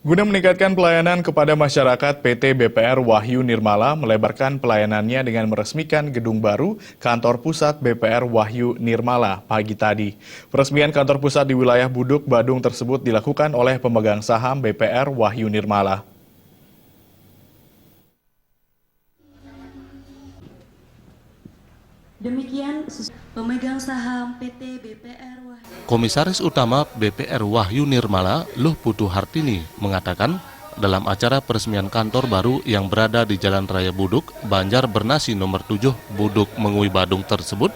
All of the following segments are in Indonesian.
Guna meningkatkan pelayanan kepada masyarakat, PT BPR Wahyu Nirmala melebarkan pelayanannya dengan meresmikan gedung baru kantor pusat BPR Wahyu Nirmala pagi tadi. Peresmian kantor pusat di wilayah Buduk, Badung tersebut dilakukan oleh pemegang saham BPR Wahyu Nirmala. Demikian pemegang saham PT BPR Wahyu. Komisaris Utama BPR Wahyu Nirmala, Luh Putu Hartini, mengatakan dalam acara peresmian kantor baru yang berada di Jalan Raya Buduk, Banjar Bernasi nomor 7, Buduk Mengui Badung tersebut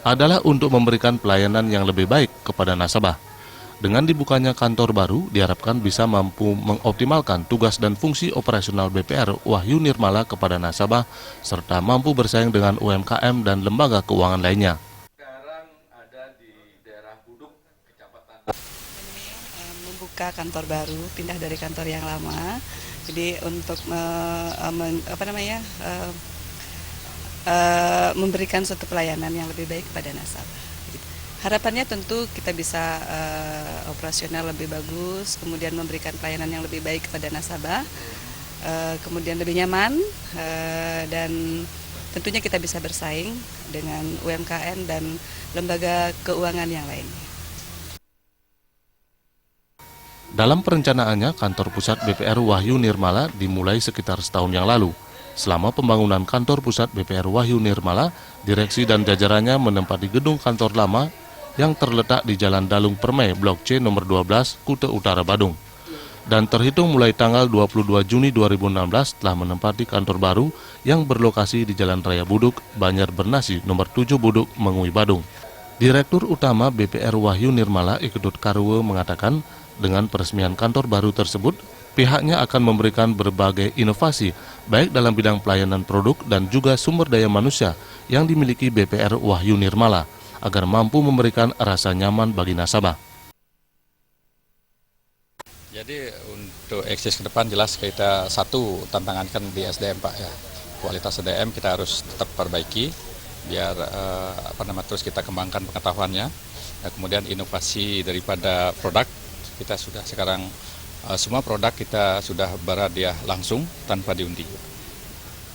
adalah untuk memberikan pelayanan yang lebih baik kepada nasabah. Dengan dibukanya kantor baru, diharapkan bisa mampu mengoptimalkan tugas dan fungsi operasional BPR Wahyu Nirmala kepada nasabah, serta mampu bersaing dengan UMKM dan lembaga keuangan lainnya. Sekarang ada di daerah Buduk, Kecamatan. Membuka kantor baru, pindah dari kantor yang lama. Jadi untuk memberikan suatu pelayanan yang lebih baik kepada nasabah. Harapannya tentu kita bisa operasional lebih bagus, kemudian memberikan pelayanan yang lebih baik kepada nasabah, kemudian lebih nyaman, dan tentunya kita bisa bersaing dengan UMKM dan lembaga keuangan yang lain. Dalam perencanaannya, kantor pusat BPR Wahyu Nirmala dimulai sekitar setahun yang lalu. Selama pembangunan kantor pusat BPR Wahyu Nirmala, direksi dan jajarannya menempati gedung kantor lama yang terletak di Jalan Dalung Permai, Blok C nomor 12, Kuta Utara, Badung. Dan terhitung mulai tanggal 22 Juni 2016 telah menempati kantor baru yang berlokasi di Jalan Raya Buduk, Banjar Bernasi nomor 7, Buduk Mengui, Badung. Direktur Utama BPR Wahyu Nirmala, Iketut Karwe, mengatakan dengan peresmian kantor baru tersebut, pihaknya akan memberikan berbagai inovasi, baik dalam bidang pelayanan produk dan juga sumber daya manusia yang dimiliki BPR Wahyu Nirmala, agar mampu memberikan rasa nyaman bagi nasabah. Jadi untuk eksis ke depan jelas kita satu tantangan kan di SDM Pak ya. Kualitas SDM kita harus tetap perbaiki biar terus kita kembangkan pengetahuannya. Nah, kemudian inovasi daripada produk kita sudah sekarang semua produk kita sudah berhadiah langsung tanpa diundi.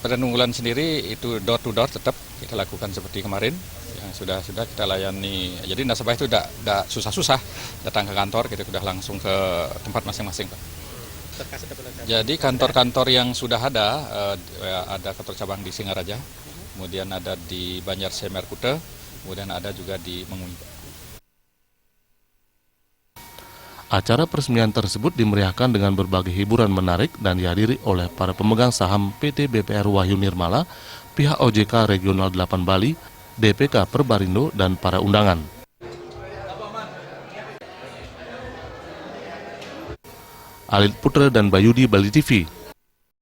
Pada unggulan sendiri itu door to door tetap kita lakukan seperti kemarin yang sudah kita layani. Jadi nasabah itu tidak susah-susah datang ke kantor, kita sudah langsung ke tempat masing-masing Pak. Jadi kantor-kantor yang sudah ada kantor cabang di Singaraja, kemudian ada di Banjar Semer Kuta, kemudian ada juga di Mengui. Acara peresmian tersebut dimeriahkan dengan berbagai hiburan menarik dan dihadiri oleh para pemegang saham PT BPR Wahyu Nirmala, pihak OJK Regional 8 Bali, DPK Perbarindo, dan para undangan. Alit Putra dan Bayudi, Bali TV.